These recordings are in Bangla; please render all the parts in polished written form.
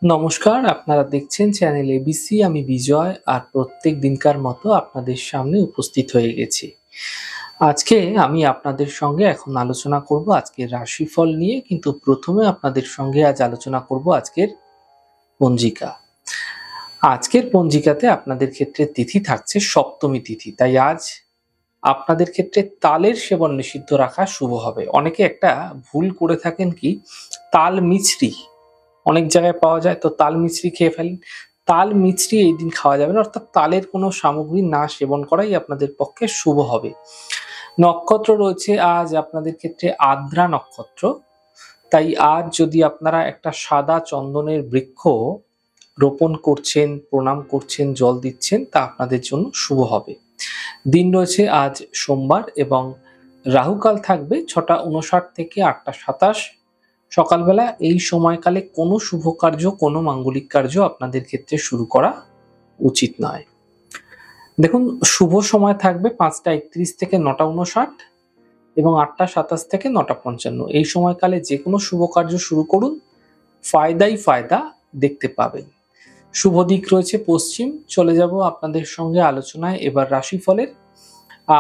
নমস্কার, আপনারা দেখছেন চ্যানেল এবিসি। আমি বিজয় আর প্রত্যেক দিনকার মতো আপনাদের সামনে উপস্থিত হয়ে গেছি। আজকে আমি আপনাদের সঙ্গে এখন আলোচনা করব আজকের রাশিফল নিয়ে, কিন্তু প্রথমে আপনাদের সঙ্গে আজ আলোচনা করব আজকের পঞ্জিকা। আজকের পঞ্জিকাতে আপনাদের ক্ষেত্রে তিথি থাকছে সপ্তমী তিথি, তাই আজ আপনাদের ক্ষেত্রে তালের সেবন নিষিদ্ধ রাখা শুভ হবে। অনেকে একটা ভুল করে থাকেন, কি তাল মিছরি অনেক জায়গায় পাওয়া যায়, তো তাল মিছরি খেয়ে ফেলেন। তাল মিছরি এই দিন খাওয়া যাবে না, অর্থাৎ তালের কোনো সামগ্রী না সেবন করাই আপনাদের পক্ষে শুভ হবে। নক্ষত্র রয়েছে আজ আপনাদের ক্ষেত্রে আদ্রা নক্ষত্র, তাই আজ যদি আপনারা একটা সাদা চন্দনের বৃক্ষ রোপণ করছেন, প্রণাম করছেন, জল দিচ্ছেন, তা আপনাদের জন্য শুভ হবে। দিন রয়েছে আজ সোমবার এবং রাহুকাল থাকবে 6টা 59 থেকে 8টা 27 সকালবেলা। এই সময়কালে কোনো শুভ কার্য, কোনো মাঙ্গলিক কার্য আপনাদের ক্ষেত্রে শুরু করা উচিত নয়। দেখুন, শুভ সময় থাকবে 5টা 31 থেকে 9টা 59 এবং 8টা 27 থেকে 9টা 55। এই সময়কালে যে কোনো শুভ কার্য শুরু করুন, ফায়দাই ফায়দা দেখতে পাবেন। শুভ দিক রয়েছে পশ্চিম। চলে যাব আপনাদের সঙ্গে আলোচনায় এবার রাশিফলের।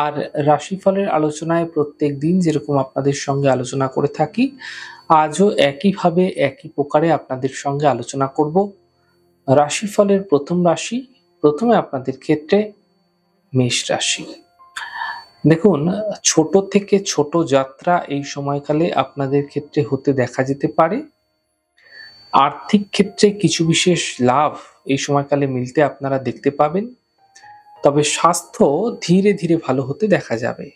আর রাশিফলের আলোচনায় প্রত্যেক দিন যেরকম আপনাদের সঙ্গে আলোচনা করে থাকি, আজও একইভাবে একই প্রকারে আপনাদের সঙ্গে আলোচনা করব। রাশিফলের প্রথম রাশি, প্রথমে আপনাদের ক্ষেত্রে মেষ রাশি। দেখুন, ছোট থেকে ছোট যাত্রা এই সময়কালে আপনাদের ক্ষেত্রে হতে দেখা যেতে পারে। আর্থিক ক্ষেত্রে কিছু বিশেষ লাভ এই সময়কালে মিলতে আপনারা দেখতে পাবেন, তবে স্বাস্থ্য ধীরে ধীরে ভালো হতে দেখা যাবে।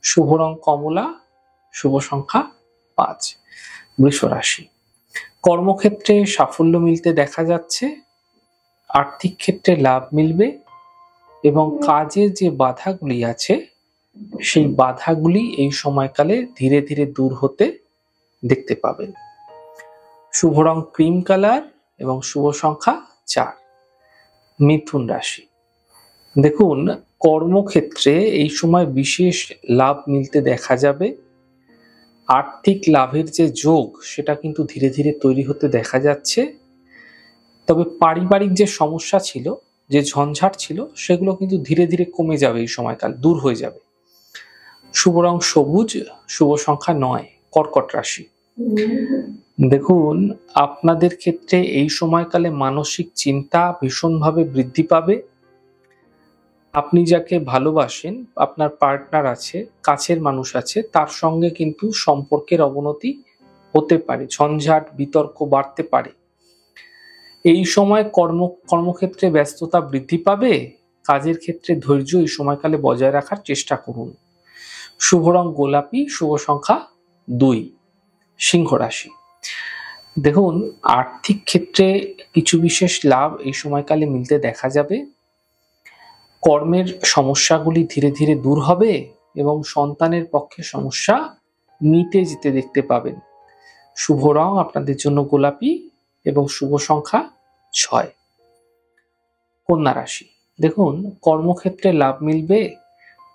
শুভ রং কমলা, শুভ সংখ্যা 5। বৃষ রাশি, কর্মক্ষেত্রে সাফল্য মিলতে দেখা যাচ্ছে, আর্থিক ক্ষেত্রে লাভ মিলবে এবং কাজের যে বাধাগুলি আছে সেই বাধাগুলি এই সময়কালে ধীরে ধীরে দূর হতে দেখতে পাবেন। শুভ রং ক্রিম কালার এবং শুভ সংখ্যা 4। মিথুন রাশি, দেখুন, কর্মক্ষেত্রে এই সময় বিশেষ লাভ মিলতে দেখা যাবে। আর্থিক লাভের যে যোগ সেটা কিন্তু ধীরে ধীরে তৈরি হতে দেখা যাচ্ছে, তবে পারিবারিক যে সমস্যা ছিল, যে ঝঞ্ঝাট ছিল, সেগুলো কিন্তু ধীরে ধীরে কমে যাবে, এই সময়কাল দূর হয়ে যাবে। শুভ রং সবুজ, শুভ সংখ্যা 9। কর্কট রাশি, দেখুন, আপনাদের ক্ষেত্রে এই সময়কালে মানসিক চিন্তা ভীষণভাবে বৃদ্ধি পাবে। আপনি যাকে ভালোবাসেন, আপনার পার্টনার আছে, কাছের মানুষ আছে, তার সঙ্গে কিন্তু সম্পর্কের অবনতি হতে পারে, ঝঞ্ঝাট বিতর্ক বাড়তে পারে। এই সময় কর্মক্ষেত্রে ব্যস্ততা বৃদ্ধি পাবে। কাজের ক্ষেত্রে ধৈর্য এই সময়কালে বজায় রাখার চেষ্টা করুন। শুভ রং গোলাপি, শুভ সংখ্যা 2। সিংহ রাশি, দেখুন, আর্থিক ক্ষেত্রে কিছু বিশেষ লাভ এই সময়কালে মিলতে দেখা যাবে। কর্মের সমস্যাগুলি ধীরে ধীরে দূর হবে এবং সন্তানের পক্ষে সমস্যা মিটে যেতে দেখতে পাবেন। শুভ রং আপনাদের জন্য গোলাপি এবং শুভ সংখ্যা 6। কন্যা রাশি, দেখুন, কর্মক্ষেত্রে লাভ মিলবে,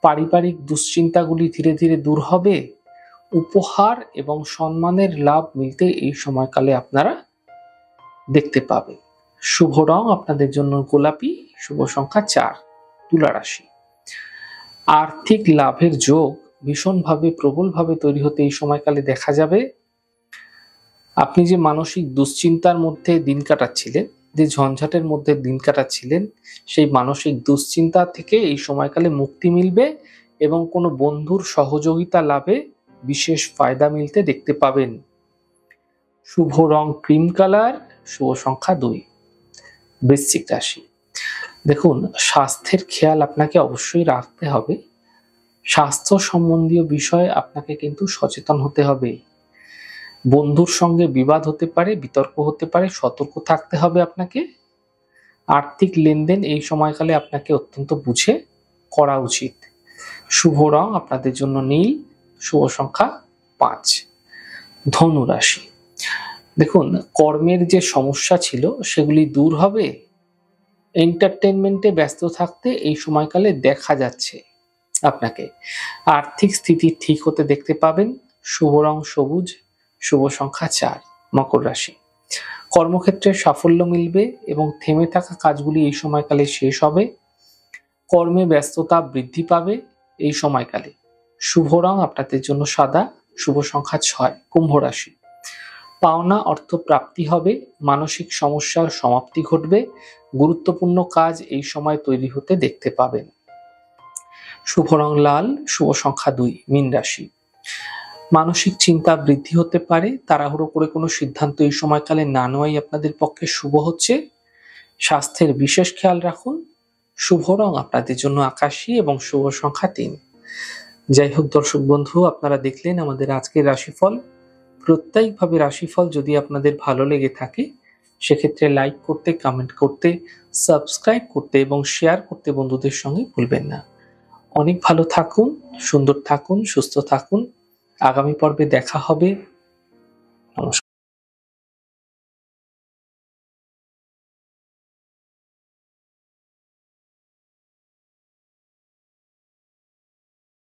পারিবারিক দুশ্চিন্তাগুলি ধীরে ধীরে দূর হবে, উপহার এবং সম্মানের লাভ মিলতে এই সময়কালে আপনারা দেখতে পাবেন। শুভ রং আপনাদের জন্য গোলাপি, শুভ সংখ্যা 4। তুলা রাশি, আর্থিক লাভের যোগ ভীষণভাবে প্রবলভাবে তৈরি হতে এই সময়কালে দেখা যাবে। আপনি যে মানসিক দুশ্চিন্তার মধ্যে দিন কাটাচ্ছিলেন, যে ঝঞ্ঝাটের মধ্যে দিন কাটাচ্ছিলেন, সেই মানসিক দুশ্চিন্তা থেকে এই সময়কালে মুক্তি মিলবে এবং কোনো বন্ধুর সহযোগিতা লাভে বিশেষ ফায়দা মিলতে দেখতে পাবেন। শুভ রং ক্রিম কালার, শুভ সংখ্যা 2। বৃশ্চিক রাশি, দেখুন, স্বাস্থ্যের খেয়াল আপনাকে অবশ্যই রাখতে হবে। স্বাস্থ্য সম্বন্ধীয় বিষয়ে আপনাকে কিন্তু সচেতন হতে হবে। বন্ধুর সঙ্গে বিবাদ হতে পারে, বিতর্ক হতে পারে, সতর্ক থাকতে হবে আপনাকে। আর্থিক লেনদেন এই সময়কালে আপনাকে অত্যন্ত বুঝে করা উচিত। শুভ রং আপনাদের জন্য নীল, শুভ সংখ্যা 5। ধনু রাশি, দেখুন, কর্মের যে সমস্যা ছিল সেগুলি দূর হবে। এন্টারটেনমেন্টে ব্যস্ত থাকতে এই সময়কালে দেখা যাচ্ছে আপনাকে। আর্থিক স্থিতি ঠিক হতে দেখতে পাবেন। শুভ রং সবুজ, শুভ সংখ্যা 4। মকর রাশি, কর্মক্ষেত্রে সাফল্য মিলবে এবং থেমে থাকা কাজগুলি এই সময়কালে শেষ হবে। কর্মে ব্যস্ততা বৃদ্ধি পাবে এই সময়কালে। শুভ রং আপনাদের জন্য সাদা, শুভ সংখ্যা 6। কুম্ভ রাশি, পাওনা অর্থ প্রাপ্তি হবে, মানসিক সমস্যার সমাপ্তি ঘটবে, গুরুত্বপূর্ণ কাজ এই সময় তৈরি হতে দেখতে পাবেন। শুভ রং লাল, শুভ সংখ্যা 2। মীন রাশি, মানসিক চিন্তা বৃদ্ধি হতে পারে, তাড়াহুড়ো করে কোনো সিদ্ধান্ত এই সময়কালে না নেওয়াই আপনাদের পক্ষে শুভ হচ্ছে। স্বাস্থ্যের বিশেষ খেয়াল রাখুন। শুভ রং আপনাদের জন্য আকাশী এবং শুভ সংখ্যা 3। যাই হোক দর্শক বন্ধু, আপনারা দেখলেন আমাদের আজকের রাশিফল। প্রত্যেকভাবে রাশিফল যদি আপনাদের ভালো লেগে থাকে সেক্ষেত্রে লাইক করতে, কমেন্ট করতে, সাবস্ক্রাইব করতে এবং শেয়ার করতে বন্ধুদের সঙ্গে ভুলবেন না। অনেক ভালো থাকুন, সুন্দর থাকুন, সুস্থ থাকুন। আগামী পর্বে দেখা হবে। নমস্কার।